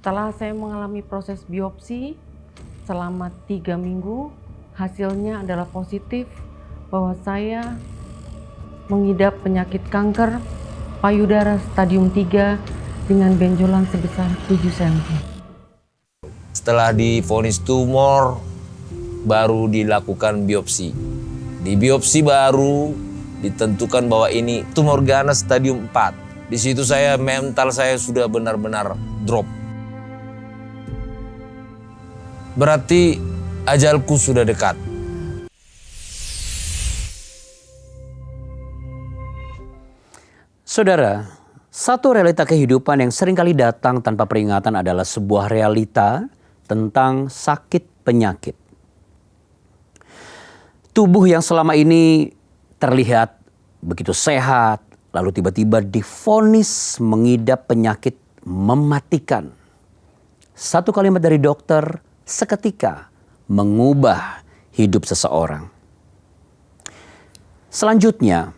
Setelah saya mengalami proses biopsi selama 3 minggu, hasilnya adalah positif bahwa saya mengidap penyakit kanker payudara stadium 3 dengan benjolan sebesar 7 cm. Setelah divonis tumor, baru dilakukan biopsi. Di biopsi baru ditentukan bahwa ini tumor ganas stadium 4. Di situ mental saya sudah benar-benar drop. Berarti ajalku sudah dekat. Saudara, satu realita kehidupan yang seringkali datang tanpa peringatan adalah sebuah realita tentang sakit penyakit. Tubuh yang selama ini terlihat begitu sehat, lalu tiba-tiba divonis mengidap penyakit mematikan. Satu kalimat dari dokter seketika mengubah hidup seseorang. Selanjutnya,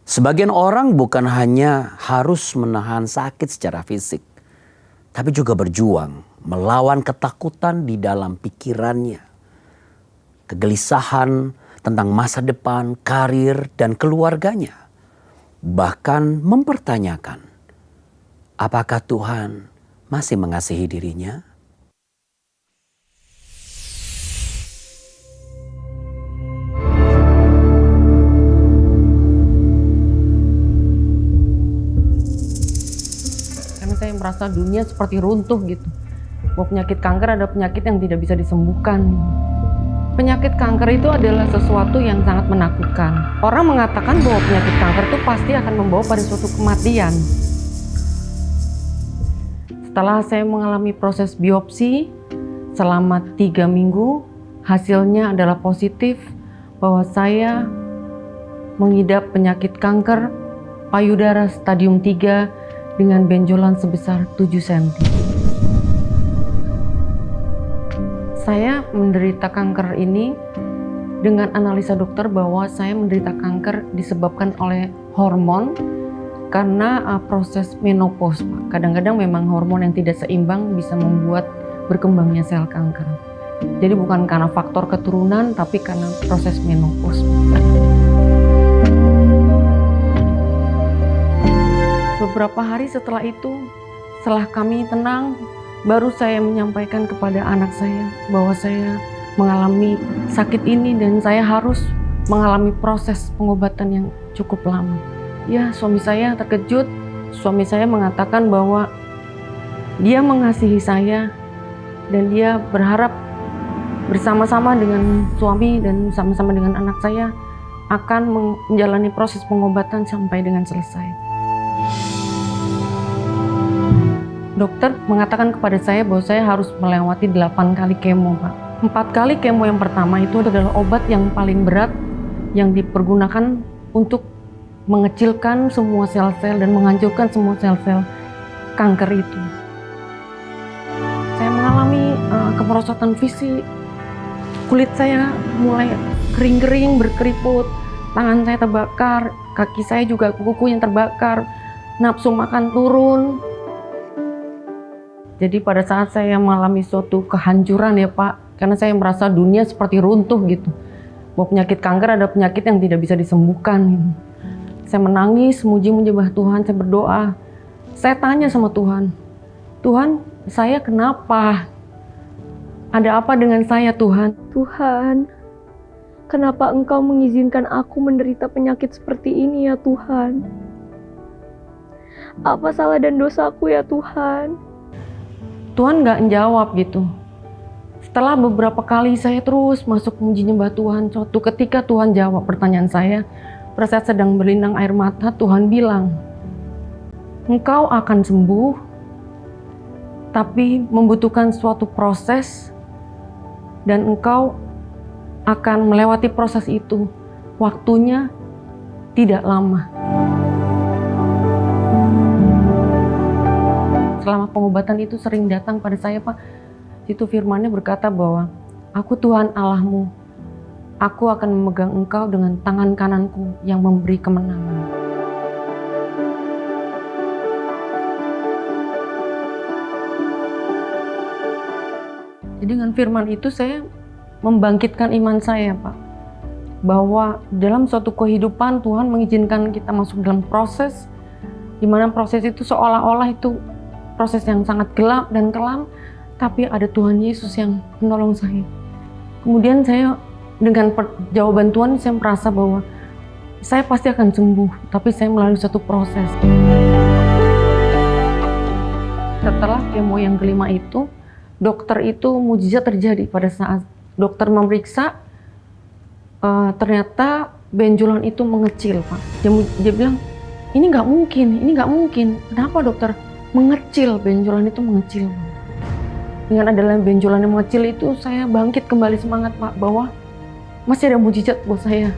sebagian orang bukan hanya harus menahan sakit secara fisik, tapi juga berjuang melawan ketakutan di dalam pikirannya. Kegelisahan tentang masa depan, karir, dan keluarganya. Bahkan mempertanyakan, apakah Tuhan masih mengasihi dirinya? Saya merasa dunia seperti runtuh gitu. Bahwa penyakit kanker ada penyakit yang tidak bisa disembuhkan. Penyakit kanker itu adalah sesuatu yang sangat menakutkan. Orang mengatakan bahwa penyakit kanker itu pasti akan membawa pada suatu kematian. Setelah saya mengalami proses biopsi selama 3 minggu, hasilnya adalah positif bahwa saya mengidap penyakit kanker payudara stadium 3 dengan benjolan sebesar 7 cm. Saya menderita kanker ini dengan analisa dokter bahwa saya menderita kanker disebabkan oleh hormon karena proses menopause. Kadang-kadang memang hormon yang tidak seimbang bisa membuat berkembangnya sel kanker. Jadi bukan karena faktor keturunan tapi karena proses menopause. Beberapa hari setelah itu, setelah kami tenang, baru saya menyampaikan kepada anak saya bahwa saya mengalami sakit ini dan saya harus mengalami proses pengobatan yang cukup lama. Ya, suami saya terkejut. Suami saya mengatakan bahwa dia mengasihi saya dan dia berharap bersama-sama dengan suami dan sama-sama dengan anak saya akan menjalani proses pengobatan sampai dengan selesai. Dokter mengatakan kepada saya bahwa saya harus melewati 8 kali kemo, Pak. 4 kali kemo yang pertama itu adalah obat yang paling berat yang dipergunakan untuk mengecilkan semua sel-sel dan menghancurkan semua sel-sel kanker itu. Saya mengalami kemerosotan fisik, kulit saya mulai kering-kering, berkeriput, tangan saya terbakar, kaki saya juga kuku yang terbakar, nafsu makan turun. Jadi pada saat saya mengalami suatu kehancuran ya Pak, karena saya merasa dunia seperti runtuh gitu. Bahwa penyakit kanker ada penyakit yang tidak bisa disembuhkan gitu. Saya menangis, memuji-menyembah Tuhan, saya berdoa. Saya tanya sama Tuhan, Tuhan, saya kenapa? Ada apa dengan saya Tuhan? Tuhan, kenapa Engkau mengizinkan aku menderita penyakit seperti ini ya Tuhan? Apa salah dan dosaku ya Tuhan? Tuhan nggak menjawab gitu. Setelah beberapa kali saya terus masuk memuji nyembah Tuhan, suatu ketika Tuhan jawab pertanyaan saya. Pada saat sedang berlinang air mata, Tuhan bilang, engkau akan sembuh, tapi membutuhkan suatu proses dan engkau akan melewati proses itu. Waktunya tidak lama. Selama pengobatan itu sering datang pada saya Pak. Itu firman-Nya berkata bahwa aku Tuhan Allahmu. Aku akan memegang engkau dengan tangan kananku yang memberi kemenangan. Jadi dengan firman itu saya membangkitkan iman saya, Pak. Bahwa dalam suatu kehidupan Tuhan mengizinkan kita masuk dalam proses, di mana proses itu seolah-olah itu proses yang sangat gelap dan kelam, tapi ada Tuhan Yesus yang menolong saya. Kemudian saya dengan jawaban Tuhan, saya merasa bahwa saya pasti akan sembuh, tapi saya melalui satu proses. Setelah kemo yang kelima itu, dokter itu mujizat terjadi pada saat dokter memeriksa, ternyata benjolan itu mengecil, Pak. Dia bilang, ini nggak mungkin. Kenapa dokter? Mengecil, benjolan itu mengecil. Dengan adanya benjolan yang mengecil itu, saya bangkit kembali semangat, Pak, bahwa masih ada mujizat buat saya.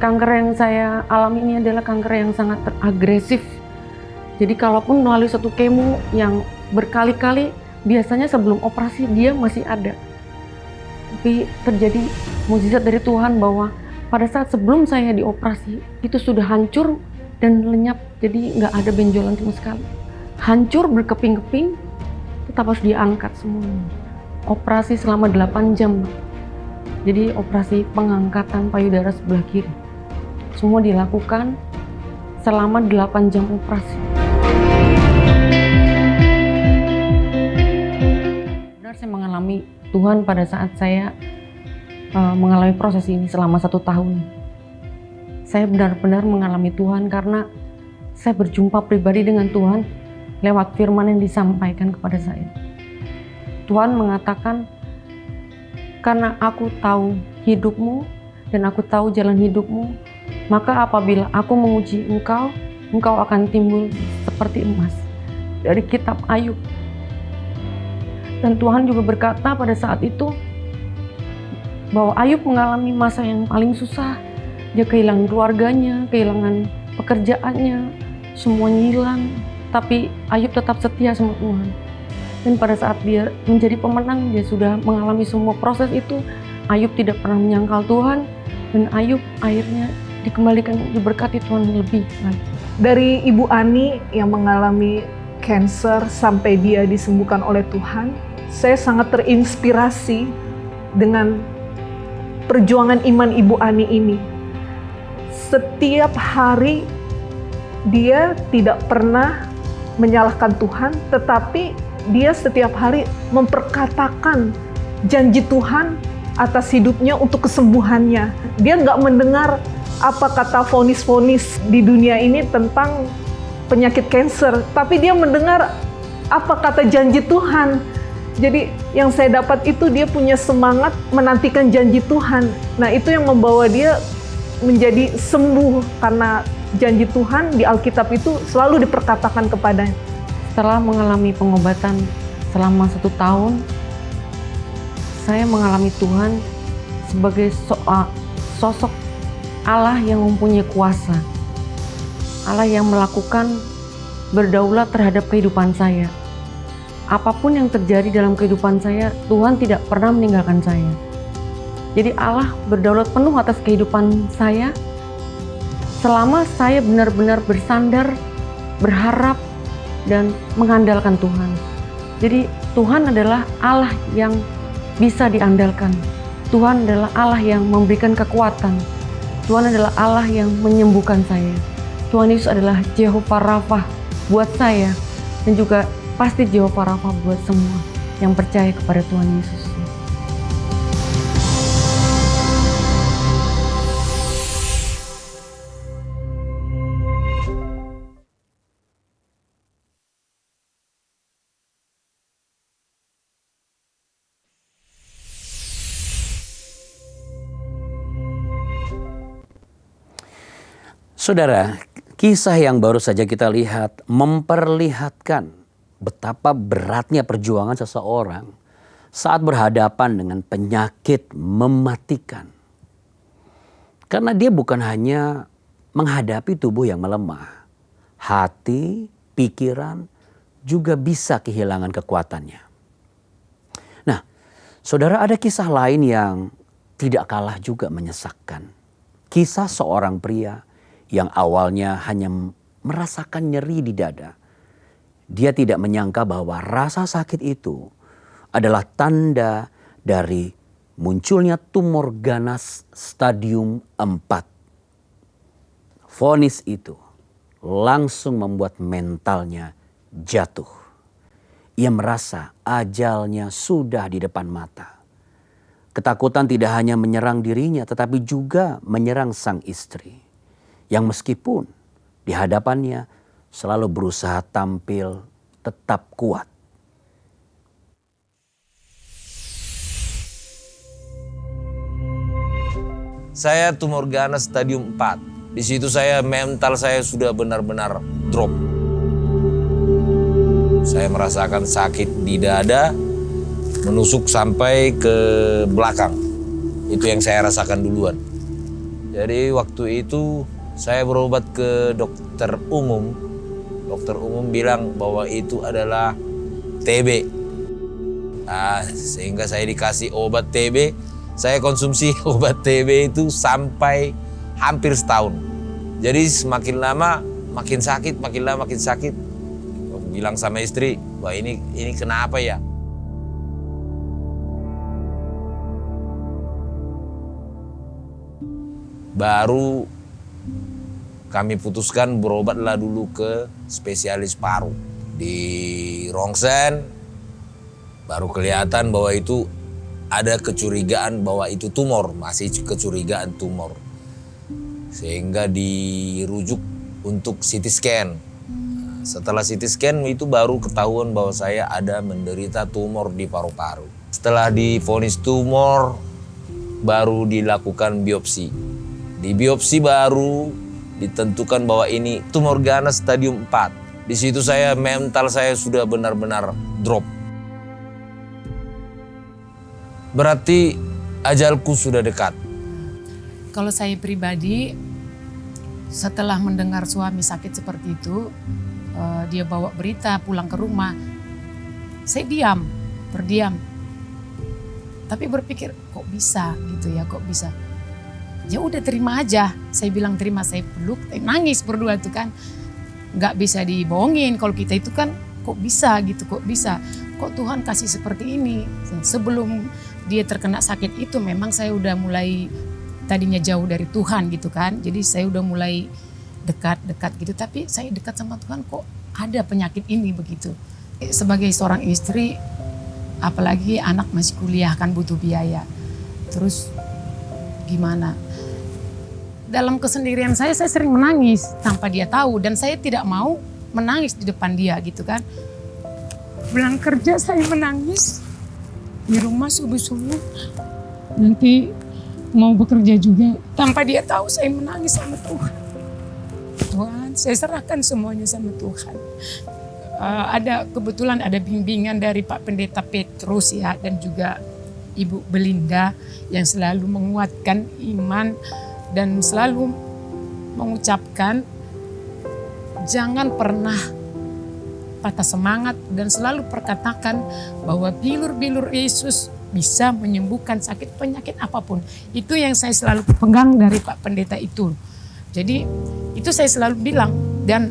Kanker yang saya alami ini adalah kanker yang sangat agresif. Jadi kalaupun melalui satu kemo yang berkali-kali, biasanya sebelum operasi dia masih ada. Tapi terjadi mujizat dari Tuhan bahwa pada saat sebelum saya dioperasi, itu sudah hancur dan lenyap, jadi nggak ada benjolan sama sekali. Hancur berkeping-keping, tetap harus diangkat semuanya. Operasi selama 8 jam. Jadi operasi pengangkatan payudara sebelah kiri. Semua dilakukan selama 8 jam operasi. Benar saya mengalami Tuhan pada saat saya mengalami proses ini selama 1 tahun. Saya benar-benar mengalami Tuhan karena saya berjumpa pribadi dengan Tuhan lewat firman yang disampaikan kepada saya. Tuhan mengatakan, karena aku tahu hidupmu dan aku tahu jalan hidupmu, maka apabila aku menguji engkau, engkau akan timbul seperti emas. Dari kitab Ayub. Dan Tuhan juga berkata pada saat itu, bahwa Ayub mengalami masa yang paling susah. Dia kehilangan keluarganya, kehilangan pekerjaannya, semuanya hilang. Tapi Ayub tetap setia sama Tuhan. Dan pada saat dia menjadi pemenang, dia sudah mengalami semua proses itu. Ayub tidak pernah menyangkal Tuhan. Dan Ayub akhirnya dikembalikan, diberkati Tuhan lebih lagi. Dari Ibu Ani yang mengalami cancer sampai dia disembuhkan oleh Tuhan, saya sangat terinspirasi dengan perjuangan iman Ibu Ani ini. Setiap hari dia tidak pernah menyalahkan Tuhan, tetapi dia setiap hari memperkatakan janji Tuhan atas hidupnya untuk kesembuhannya. Dia nggak mendengar apa kata vonis-vonis di dunia ini tentang penyakit kanker, tapi dia mendengar apa kata janji Tuhan. Jadi yang saya dapat itu dia punya semangat menantikan janji Tuhan. Nah itu yang membawa dia menjadi sembuh karena janji Tuhan di Alkitab itu selalu diperkatakan kepadanya. Setelah mengalami pengobatan selama 1 tahun, saya mengalami Tuhan sebagai sosok Allah yang mempunyai kuasa. Allah yang melakukan berdaulat terhadap kehidupan saya. Apapun yang terjadi dalam kehidupan saya, Tuhan tidak pernah meninggalkan saya. Jadi Allah berdaulat penuh atas kehidupan saya selama saya benar-benar bersandar, berharap, dan mengandalkan Tuhan. Jadi Tuhan adalah Allah yang bisa diandalkan. Tuhan adalah Allah yang memberikan kekuatan. Tuhan adalah Allah yang menyembuhkan saya. Tuhan Yesus adalah Jehovah Rafa buat saya, dan juga pasti Jehovah Rafa buat semua yang percaya kepada Tuhan Yesus. Saudara, kisah yang baru saja kita lihat memperlihatkan betapa beratnya perjuangan seseorang saat berhadapan dengan penyakit mematikan. Karena dia bukan hanya menghadapi tubuh yang melemah, hati, pikiran juga bisa kehilangan kekuatannya. Nah, saudara, ada kisah lain yang tidak kalah juga menyesakkan. Kisah seorang pria yang awalnya hanya merasakan nyeri di dada. Dia tidak menyangka bahwa rasa sakit itu adalah tanda dari munculnya tumor ganas stadium 4. Vonis itu langsung membuat mentalnya jatuh. Ia merasa ajalnya sudah di depan mata. Ketakutan tidak hanya menyerang dirinya tetapi juga menyerang sang istri. Yang meskipun di hadapannya selalu berusaha tampil tetap kuat. Saya tumor ganas stadium 4. Di situ mental saya sudah benar-benar drop. Saya merasakan sakit di dada, menusuk sampai ke belakang. Itu yang saya rasakan duluan. Jadi waktu itu saya berobat ke dokter umum. Dokter umum bilang bahwa itu adalah TB. Sehingga saya dikasih obat TB. Saya konsumsi obat TB itu sampai hampir setahun. Jadi semakin lama makin sakit, makin lama makin sakit. Bilang sama istri, wah ini kenapa ya? Baru kami putuskan berobatlah dulu ke spesialis paru. Di rongsen baru kelihatan bahwa itu ada kecurigaan bahwa itu tumor, masih kecurigaan tumor. Sehingga dirujuk untuk CT scan. Setelah CT scan itu baru ketahuan bahwa saya ada menderita tumor di paru-paru. Setelah divonis tumor, baru dilakukan biopsi. Di biopsi baru ditentukan bahwa ini tumor ganas stadium 4. Di situ mental saya sudah benar-benar drop. Berarti ajalku sudah dekat. Kalau saya pribadi, setelah mendengar suami sakit seperti itu, dia bawa berita pulang ke rumah, saya berdiam. Tapi berpikir, kok bisa gitu ya, kok bisa. Ya udah terima aja, saya bilang terima, saya peluk, nangis berdua itu kan. Gak bisa dibohongin kalau kita itu kan kok bisa gitu, kok bisa. Kok Tuhan kasih seperti ini. Sebelum dia terkena sakit itu memang saya udah mulai tadinya jauh dari Tuhan gitu kan. Jadi saya udah mulai dekat-dekat gitu. Tapi saya dekat sama Tuhan kok ada penyakit ini begitu. Sebagai seorang istri, apalagi anak masih kuliah kan butuh biaya. Terus gimana? Dalam kesendirian saya sering menangis tanpa dia tahu. Dan saya tidak mau menangis di depan dia gitu kan. Pulang kerja saya menangis. Di rumah subuh-subuh, nanti mau bekerja juga. Tanpa dia tahu saya menangis sama Tuhan. Tuhan, saya serahkan semuanya sama Tuhan. Kebetulan ada bimbingan dari Pak Pendeta Petrus ya, dan juga Ibu Belinda yang selalu menguatkan iman dan selalu mengucapkan jangan pernah patah semangat dan selalu perkatakan bahwa bilur-bilur Yesus bisa menyembuhkan sakit penyakit apapun. Itu yang saya selalu pegang dari Pak Pendeta itu. Jadi itu saya selalu bilang, dan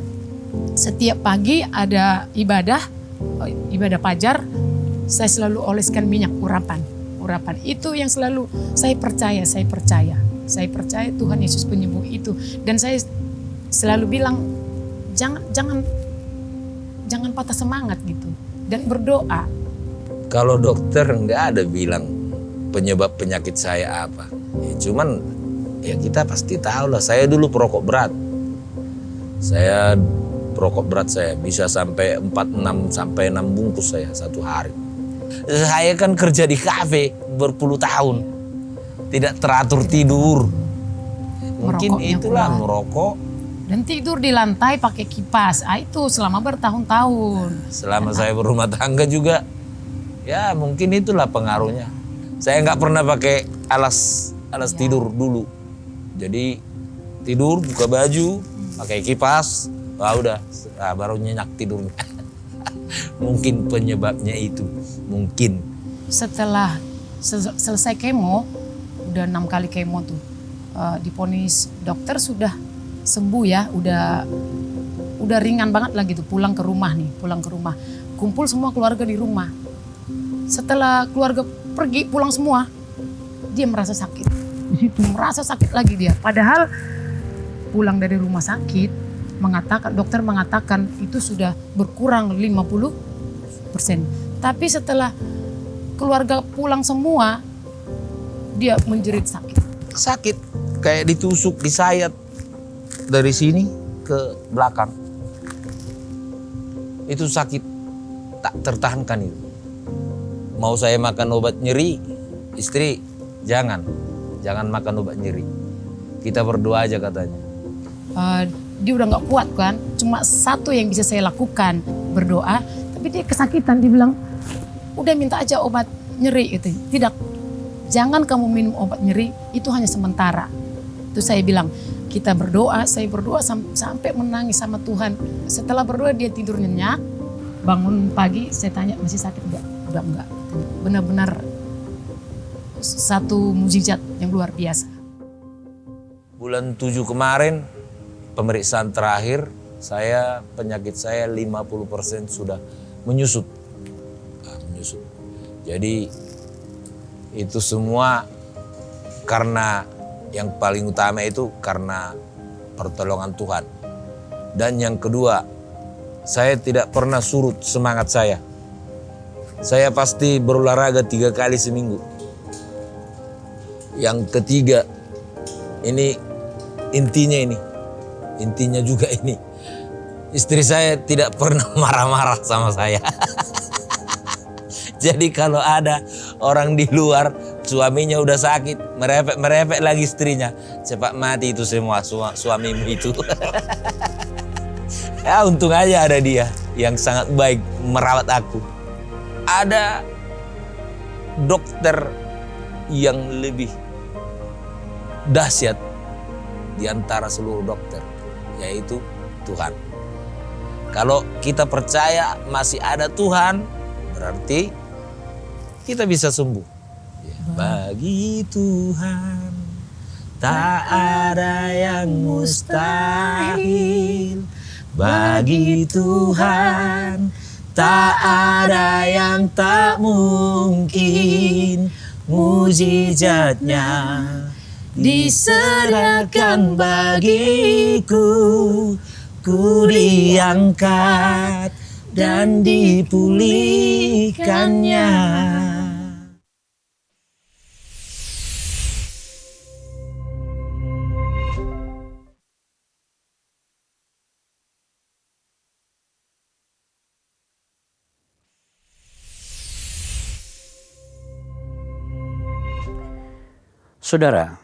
setiap pagi ada ibadah fajar, saya selalu oleskan minyak urapan. Itu yang selalu saya percaya Tuhan Yesus penyembuh itu. Dan saya selalu bilang jangan patah semangat gitu dan berdoa. Kalau dokter nggak ada bilang penyebab penyakit saya apa. Ya, cuman ya kita pasti tahu lah. Saya dulu perokok berat. Saya bisa sampai 4-6 sampai 6 bungkus saya satu hari. Saya kan kerja di kafe berpuluh tahun. Tidak teratur tidur. Mungkin Merokoknya itulah kuat. merokok. Dan tidur di lantai pakai kipas. Itu selama bertahun-tahun. Selama saya berumah tangga juga, ya mungkin itulah pengaruhnya. Saya nggak pernah pakai alas tidur dulu. Jadi tidur, buka baju, pakai kipas, udah, baru nyenyak tidurnya. Mungkin penyebabnya itu, mungkin. Setelah selesai kemo, udah 6 kali kemo tuh, diponis dokter sudah sembuh ya, udah ringan banget lah gitu, pulang ke rumah. Kumpul semua keluarga di rumah. Setelah keluarga pergi pulang semua, dia merasa sakit. Di situ merasa sakit lagi dia. Padahal pulang dari rumah sakit, dokter mengatakan itu sudah berkurang 50%. Tapi setelah keluarga pulang semua, dia menjerit sakit. Sakit, kayak ditusuk, disayat dari sini ke belakang. Itu sakit, tak tertahankan itu. Mau saya makan obat nyeri, istri jangan makan obat nyeri. Kita berdoa aja katanya. Dia udah nggak kuat kan, cuma satu yang bisa saya lakukan, berdoa. Tapi dia kesakitan, dia bilang, udah minta aja obat nyeri itu. Tidak, jangan kamu minum obat nyeri, itu hanya sementara. Itu saya bilang, kita berdoa, saya berdoa sampai menangis sama Tuhan. Setelah berdoa dia tidur nyenyak, bangun pagi saya tanya masih sakit enggak? Udah enggak. Benar-benar satu mukjizat yang luar biasa. Bulan 7 kemarin, pemeriksaan terakhir, penyakit saya 50% sudah menyusut. Menyusut. Jadi itu semua karena yang paling utama itu karena pertolongan Tuhan. Dan yang kedua, saya tidak pernah surut semangat saya. Saya pasti berolahraga 3 kali seminggu. Yang ketiga, ini intinya juga ini. Istri saya tidak pernah marah-marah sama saya. Jadi kalau ada orang di luar, suaminya udah sakit, merepek lagi istrinya. Cepat mati itu semua suamimu itu. Ya untung aja ada dia yang sangat baik merawat aku. Ada dokter yang lebih dahsyat di antara seluruh dokter, yaitu Tuhan. Kalau kita percaya masih ada Tuhan, berarti kita bisa sembuh. Bagi Tuhan tak ada yang mustahil. Bagi Tuhan tak ada yang tak mungkin. Mujizatnya diserahkan bagiku. Ku diangkat dan dipulihkannya. Saudara,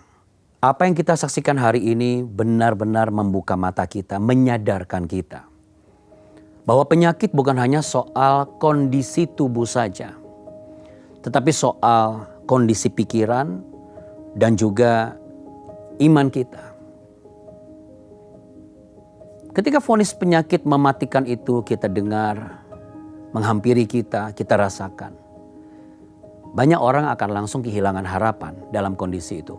apa yang kita saksikan hari ini benar-benar membuka mata kita, menyadarkan kita bahwa penyakit bukan hanya soal kondisi tubuh saja, tetapi soal kondisi pikiran dan juga iman kita. Ketika vonis penyakit mematikan itu kita dengar, menghampiri kita rasakan. Banyak orang akan langsung kehilangan harapan dalam kondisi itu.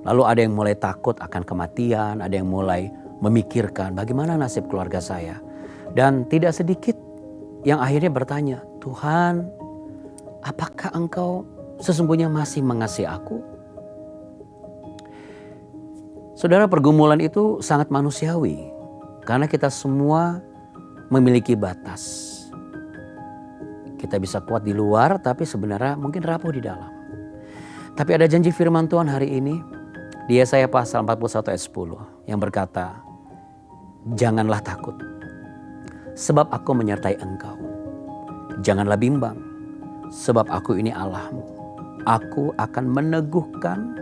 Lalu ada yang mulai takut akan kematian, ada yang mulai memikirkan bagaimana nasib keluarga saya. Dan tidak sedikit yang akhirnya bertanya, Tuhan, apakah Engkau sesungguhnya masih mengasihi aku? Saudara, pergumulan itu sangat manusiawi karena kita semua memiliki batas. Kita bisa kuat di luar tapi sebenarnya mungkin rapuh di dalam. Tapi ada janji firman Tuhan hari ini di Yesaya pasal 41 ayat 10 yang berkata, janganlah takut sebab aku menyertai engkau. Janganlah bimbang sebab aku ini Allahmu. Aku akan meneguhkan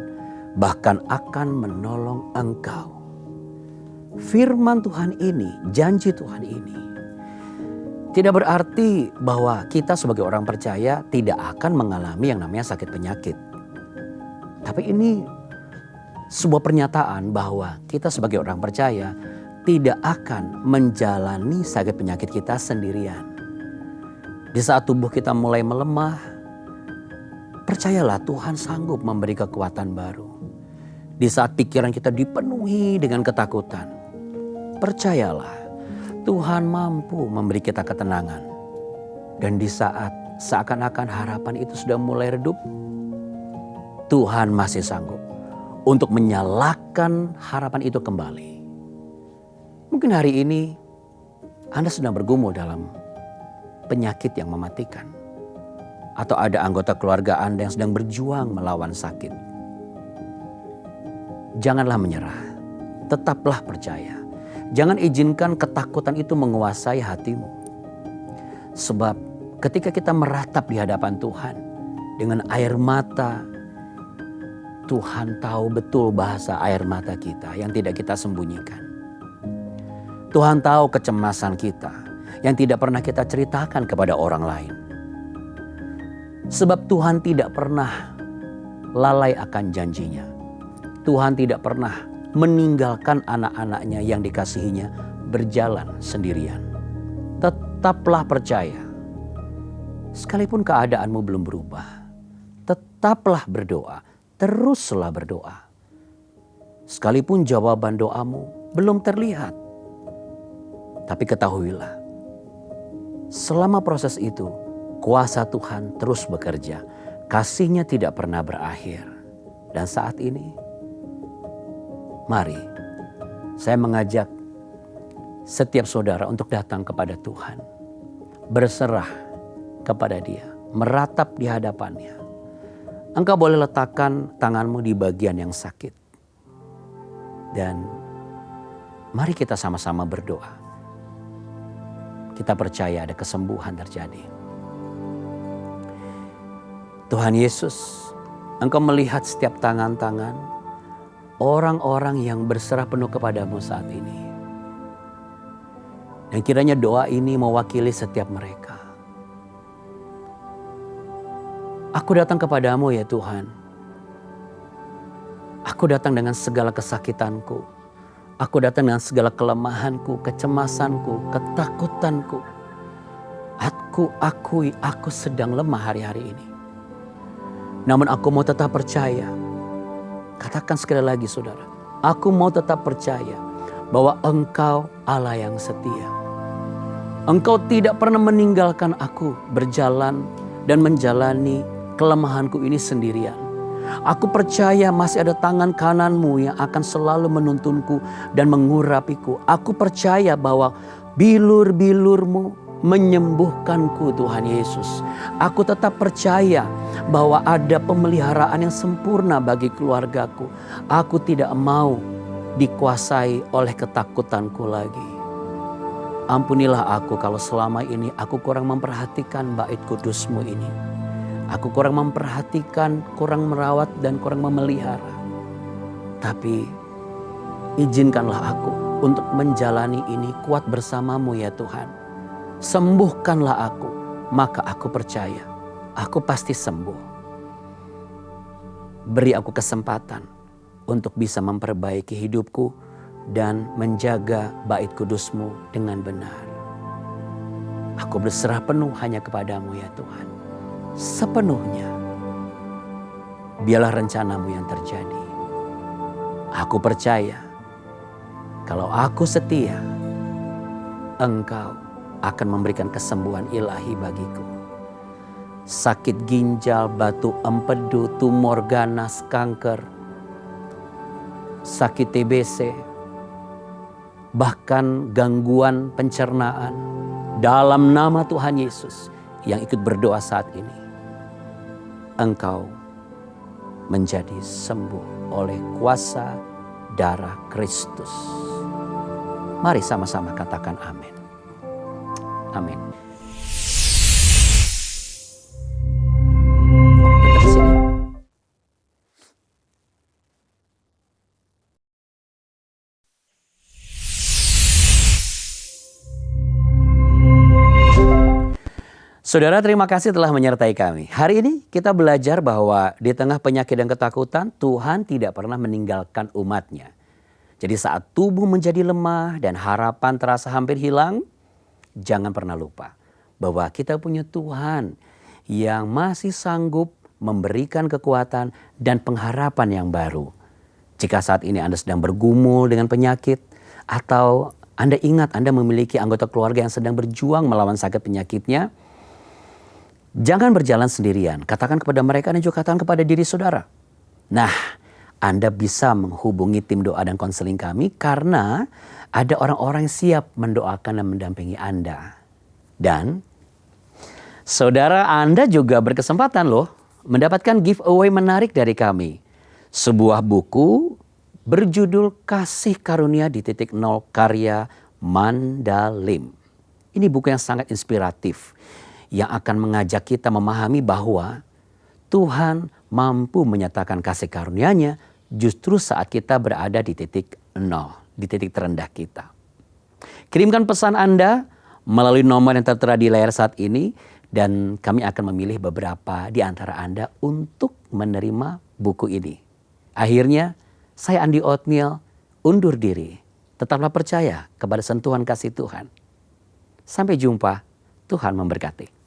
bahkan akan menolong engkau. Firman Tuhan ini, janji Tuhan ini tidak berarti bahwa kita sebagai orang percaya tidak akan mengalami yang namanya sakit penyakit. Tapi ini sebuah pernyataan bahwa kita sebagai orang percaya tidak akan menjalani sakit penyakit kita sendirian. Di saat tubuh kita mulai melemah, percayalah Tuhan sanggup memberi kekuatan baru. Di saat pikiran kita dipenuhi dengan ketakutan, percayalah Tuhan mampu memberi kita ketenangan. Dan di saat seakan-akan harapan itu sudah mulai redup, Tuhan masih sanggup untuk menyalakan harapan itu kembali. Mungkin hari ini Anda sedang bergumul dalam penyakit yang mematikan. Atau ada anggota keluarga Anda yang sedang berjuang melawan sakit. Janganlah menyerah, tetaplah percaya. Jangan izinkan ketakutan itu menguasai hatimu. Sebab ketika kita meratap di hadapan Tuhan dengan air mata, Tuhan tahu betul bahasa air mata kita yang tidak kita sembunyikan. Tuhan tahu kecemasan kita yang tidak pernah kita ceritakan kepada orang lain. Sebab Tuhan tidak pernah lalai akan janjinya. Tuhan tidak pernah meninggalkan anak-anaknya yang dikasihinya berjalan sendirian. Tetaplah percaya. Sekalipun keadaanmu belum berubah, tetaplah berdoa, teruslah berdoa. Sekalipun jawaban doamu belum terlihat, tapi ketahuilah, selama proses itu, kuasa Tuhan terus bekerja. Kasih-Nya tidak pernah berakhir. Dan saat ini, mari saya mengajak setiap saudara untuk datang kepada Tuhan. Berserah kepada Dia, meratap di hadapan-Nya. Engkau boleh letakkan tanganmu di bagian yang sakit. Dan mari kita sama-sama berdoa. Kita percaya ada kesembuhan terjadi. Tuhan Yesus, Engkau melihat setiap tangan-tangan orang-orang yang berserah penuh kepadamu saat ini. Dan kiranya doa ini mewakili setiap mereka. Aku datang kepadamu ya Tuhan. Aku datang dengan segala kesakitanku. Aku datang dengan segala kelemahanku, kecemasanku, ketakutanku. Aku akui aku sedang lemah hari-hari ini. Namun aku mau tetap percaya. Katakan sekali lagi saudara. Aku mau tetap percaya bahwa Engkau Allah yang setia. Engkau tidak pernah meninggalkan aku berjalan dan menjalani kelemahanku ini sendirian. Aku percaya masih ada tangan kananmu yang akan selalu menuntunku dan mengurapiku. Aku percaya bahwa bilur-bilurmu menyembuhkanku Tuhan Yesus. Aku tetap percaya bahwa ada pemeliharaan yang sempurna bagi keluargaku. Aku tidak mau dikuasai oleh ketakutanku lagi. Ampunilah aku kalau selama ini aku kurang memperhatikan bait kudus-Mu ini. Aku kurang memperhatikan, kurang merawat dan kurang memelihara. Tapi izinkanlah aku untuk menjalani ini kuat bersama-Mu ya Tuhan. Sembuhkanlah aku, maka aku percaya aku pasti sembuh. Beri aku kesempatan untuk bisa memperbaiki hidupku dan menjaga bait kudus-Mu dengan benar. Aku berserah penuh hanya kepadamu ya Tuhan. Sepenuhnya. Biarlah rencana-Mu yang terjadi. Aku percaya kalau aku setia, Engkau akan memberikan kesembuhan ilahi bagiku. Sakit ginjal, batu empedu, tumor ganas, kanker, sakit TBC, bahkan gangguan pencernaan. Dalam nama Tuhan Yesus yang ikut berdoa saat ini, Engkau menjadi sembuh oleh kuasa darah Kristus. Mari sama-sama katakan amin. Amin. Tetap di sini. Saudara, terima kasih telah menyertai kami. Hari ini kita belajar bahwa di tengah penyakit dan ketakutan, Tuhan tidak pernah meninggalkan umat-Nya. Jadi saat tubuh menjadi lemah dan harapan terasa hampir hilang, jangan pernah lupa bahwa kita punya Tuhan yang masih sanggup memberikan kekuatan dan pengharapan yang baru. Jika saat ini Anda sedang bergumul dengan penyakit, atau Anda ingat Anda memiliki anggota keluarga yang sedang berjuang melawan sakit penyakitnya, Jangan berjalan sendirian. Katakan kepada mereka dan juga katakan kepada diri saudara. Nah, Anda bisa menghubungi tim doa dan konseling kami karena ada orang-orang yang siap mendoakan dan mendampingi Anda. Dan saudara, Anda juga berkesempatan loh mendapatkan giveaway menarik dari kami. Sebuah buku berjudul Kasih Karunia di Titik Nol karya Mandalim. Ini buku yang sangat inspiratif yang akan mengajak kita memahami bahwa Tuhan mampu menyatakan kasih karunia-Nya justru saat kita berada di titik nol, di titik terendah kita. Kirimkan pesan Anda melalui nomor yang tertera di layar saat ini dan kami akan memilih beberapa di antara Anda untuk menerima buku ini. Akhirnya, saya Andi Othniel undur diri. Tetaplah percaya kepada sentuhan kasih Tuhan. Sampai jumpa, Tuhan memberkati.